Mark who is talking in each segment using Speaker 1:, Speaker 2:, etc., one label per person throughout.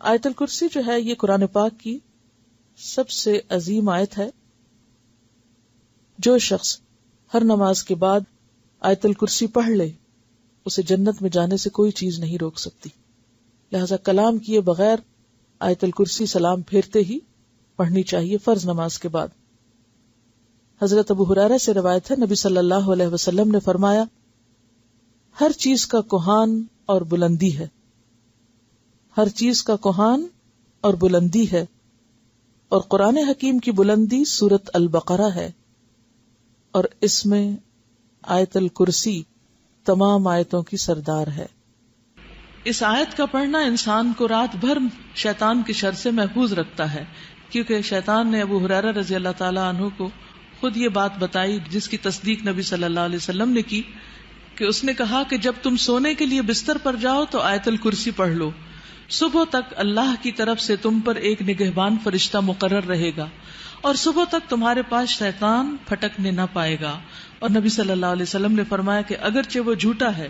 Speaker 1: آیت الکرسی جو ہے یہ قرآن پاک کی سب سے عظیم آیت ہے. جو شخص ہر نماز کے بعد آیت الکرسی پڑھ لے اسے جنت میں جانے سے کوئی چیز نہیں روک سکتی. لہذا کلام کیے بغیر آیت الکرسی سلام پھیرتے ہی پڑھنی چاہیے فرض نماز کے بعد. حضرت ابو ہریرہ سے روایت ہے نبی صلی اللہ علیہ وسلم نے فرمایا ہر چیز کا کوہان اور بلندی ہے، ہر چیز کا کوہان اور بلندی ہے، اور قرآن حکیم کی بلندی سورۃ البقرہ ہے، اور اس میں آیت الکرسی تمام آیتوں کی سردار ہے. اس آیت کا پڑھنا انسان کو رات بھر شیطان کی شر سے محفوظ رکھتا ہے، کیونکہ شیطان نے ابو ہریرہ رضی اللہ تعالی عنہ کو خود یہ بات بتائی جس کی تصدیق نبی صلی اللہ علیہ وسلم نے کی کہ اس نے کہا کہ جب تم سونے کے لیے بستر پر جاؤ تو آیت الکرسی پڑھ لو، صبح تک اللہ کی طرف سے تم پر ایک نگہبان فرشتہ مقرر رہے گا اور صبح تک تمہارے پاس شیطان پھٹکنے نہ پائے گا. اور نبی صلی اللہ علیہ وسلم نے فرمایا کہ اگرچہ وہ جھوٹا ہے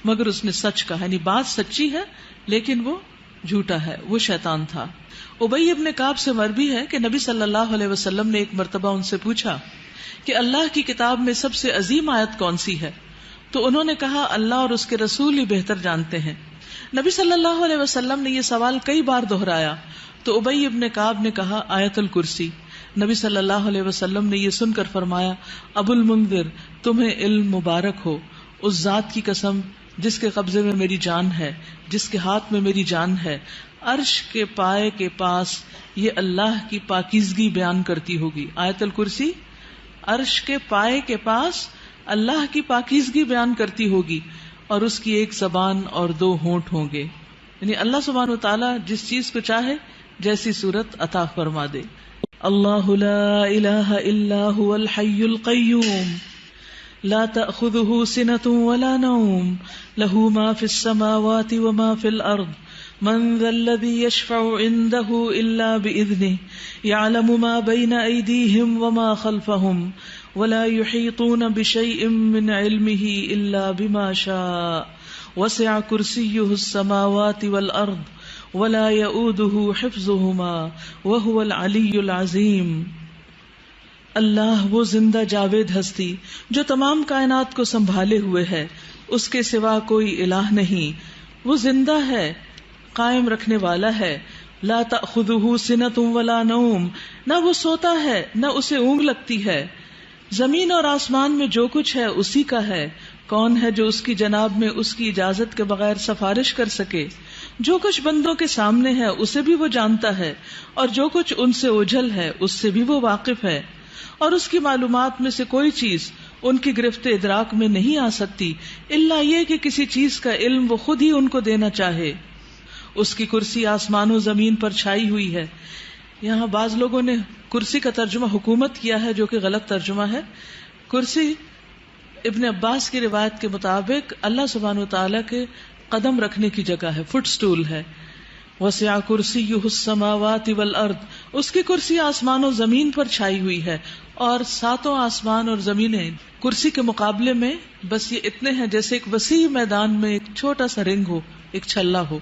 Speaker 1: مگر اس نے سچ کہا، یعنی بات سچی ہے لیکن وہ جھوٹا ہے، وہ شیطان تھا. ابی ابن کعب سے مروی ہے کہ نبی صلی اللہ علیہ وسلم نے ایک مرتبہ ان سے پوچھا کہ اللہ کی کتاب میں سب سے عظیم آیت کون سی ہے؟ تو انہوں نے کہا اللہ اور اس کے رسول ہی بہتر جانتے ہیں. نبی صلی اللہ علیہ وسلم نے یہ سوال کئی بار دہرایا تو ابی ابن کعب نے کہا آیت الکرسی. نبی صلی اللہ علیہ وسلم نے یہ سن کر فرمایا ابو المنذر تمہیں علم مبارک ہو، اس ذات کی قسم جس کے قبضے میں میری جان ہے، جس کے ہاتھ میں میری جان ہے، عرش کے پائے کے پاس یہ اللہ کی پاکیزگی بیان کرتی ہوگی. آیت الکرسی عرش کے پائے کے پاس اللہ کی پاکیزگی بیان کرتی ہوگی اور اس کی ایک زبان اور دو ہونٹ ہوں گے. یعنی اللہ سبحانہ وتعالی جس چیز کو چاہے جیسی صورت عطا فرما دے. اللہ لا الہ الا هو الحی القیوم لا تأخذه سنة ولا نوم له ما في السماوات وما في الأرض من ذا الذي يشفع عنده إلا بإذنه يعلم ما بين أيديهم وما خلفهم ولا يحيطون بشيء من علمه إلا بما شاء وسع كرسيه السماوات والأرض ولا يؤوده حفظهما وهو العلي العظيم. اللہ وہ زندہ جاوید ہستی جو تمام کائنات کو سنبھالے ہوئے ہے، اس کے سوا کوئی الہ نہیں. وہ زندہ ہے، قائم رکھنے والا ہے. لا تأخذہ سنۃ ولا نوم نہ وہ سوتا ہے نہ اسے اونگ لگتی ہے. زمین اور آسمان میں جو کچھ ہے اسی کا ہے. کون ہے جو اس کی جناب میں اس کی اجازت کے بغیر سفارش کر سکے؟ جو کچھ بندوں کے سامنے ہے اسے بھی وہ جانتا ہے اور جو کچھ ان سے اوجھل ہے اس سے بھی وہ واقف ہے. اور اس کی معلومات میں سے کوئی چیز ان کی گرفت ادراک میں نہیں آ سکتی الا یہ کہ کسی چیز کا علم وہ خود ہی ان کو دینا چاہے. اس کی کرسی آسمان و زمین پر چھائی ہوئی ہے. یہاں بعض لوگوں نے کرسی کا ترجمہ حکومت کیا ہے جو کہ غلط ترجمہ ہے. کرسی ابن عباس کی روایت کے مطابق اللہ سبحانہ وتعالی کے قدم رکھنے کی جگہ ہے، فٹ سٹول ہے. وسع کرسیہ السماوات والارض اس کی کرسی آسمان و زمین پر چھائی ہوئی ہے اور ساتوں آسمان اور زمینیں کرسی کے مقابلے میں بس یہ اتنے ہیں جیسے ایک وسیع میدان میں ایک چھوٹا سا رنگ ہو، ایک چھلا ہو.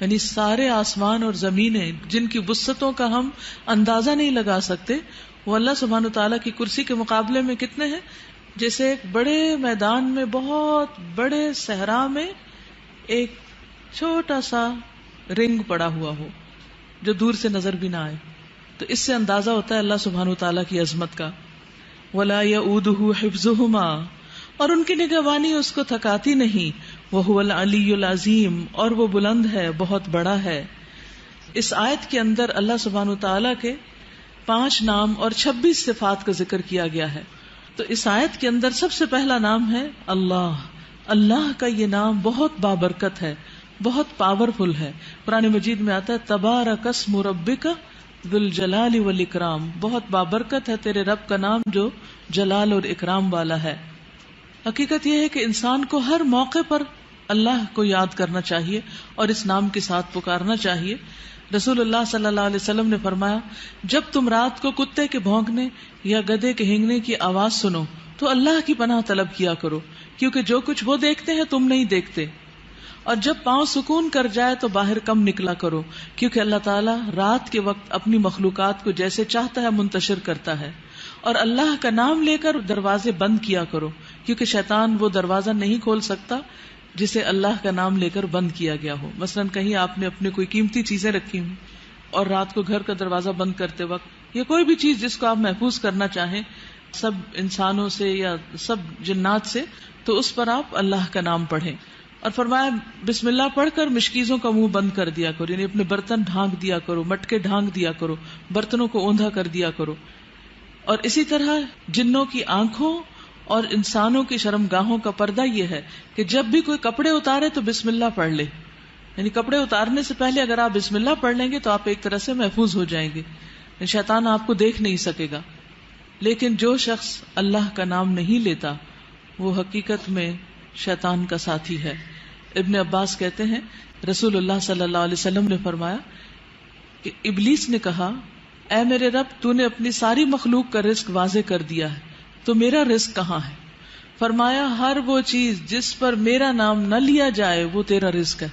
Speaker 1: یعنی سارے آسمان اور زمینیں جن کی وسعتوں کا ہم اندازہ نہیں لگا سکتے وہ اللہ سبحانہ وتعالیٰ کی کرسی کے مقابلے میں کتنے ہیں؟ جیسے ایک بڑے میدان میں بہت بڑے صحرا میں ایک چھوٹا سا رنگ پڑا ہوا ہو جو دور سے نظر بھی نہ آئے. تو اس سے اندازہ ہوتا ہے اللہ سبحانہ وتعالیٰ کی عظمت کا. ولا یؤودہ حفظہما اور ان کی نگہبانی اس کو تھکاتی نہیں. وہو العلی العظیم اور وہ بلند ہے، بہت بڑا ہے. اس آیت کے اندر اللہ سبحانہ وتعالیٰ کے 5 نام اور 26 صفات کا ذکر کیا گیا ہے. تو اس آیت کے اندر سب سے پہلا نام ہے اللہ. اللہ کا یہ نام بہت بابرکت ہے، بہت پاورفل ہے. قرآن مجید میں آتا ہے تبارک اسم ربک ذو الجلال والاکرام، بہت بابرکت ہے تیرے رب کا نام جو جلال اور اکرام والا ہے. حقیقت یہ ہے کہ انسان کو ہر موقع پر اللہ کو یاد کرنا چاہیے اور اس نام کے ساتھ پکارنا چاہیے. رسول اللہ صلی اللہ علیہ وسلم نے فرمایا جب تم رات کو کتے کے بھونکنے یا گدھے کے ہینگنے کی آواز سنو تو اللہ کی پناہ طلب کیا کرو، کیونکہ جو کچھ وہ دیکھتے ہیں تم نہیں دیکھتے، اور جب پاؤں سکون کر جائے تو باہر کم نکلا کرو، کیونکہ اللہ تعالیٰ رات کے وقت اپنی مخلوقات کو جیسے چاہتا ہے منتشر کرتا ہے۔ اور اللہ کا نام لے کر دروازے بند کیا کرو، کیونکہ شیطان وہ دروازہ نہیں کھول سکتا جسے اللہ کا نام لے کر بند کیا گیا ہو۔ مثلاً کہیں آپ نے اپنے کوئی قیمتی چیزیں رکھی ہوں اور رات کو گھر کا دروازہ بند کرتے وقت، یا کوئی بھی چیز جس کو آپ محفوظ کرنا چاہیں سب انسانوں سے یا سب جنات سے، تو اس پر آپ اللہ کا نام پڑھیں۔ اور فرمایا بسم اللہ پڑھ کر مشکیزوں کا منہ بند کر دیا کرو، یعنی اپنے برتن ڈھانک دیا کرو، مٹکے ڈھانک دیا کرو، برتنوں کو اوندھا کر دیا کرو۔ اور اسی طرح جنوں کی آنکھوں اور انسانوں کی شرمگاہوں کا پردہ یہ ہے کہ جب بھی کوئی کپڑے اتارے تو بسم اللہ پڑھ لے، یعنی کپڑے اتارنے سے پہلے اگر آپ بسم اللہ پڑھ لیں گے تو آپ ایک طرح سے محفوظ ہو جائیں گے، شیطان آپ کو دیکھ نہیں سکے گا۔ لیکن جو شخص اللہ کا نام نہیں لیتا وہ حقیقت میں شیطان کا ساتھی ہے۔ ابن عباس کہتے ہیں رسول اللہ صلی اللہ علیہ وسلم نے فرمایا کہ ابلیس نے کہا اے میرے رب، تو نے اپنی ساری مخلوق کا رزق واضح کر دیا ہے، تو میرا رزق کہاں ہے؟ فرمایا ہر وہ چیز جس پر میرا نام نہ لیا جائے وہ تیرا رزق ہے۔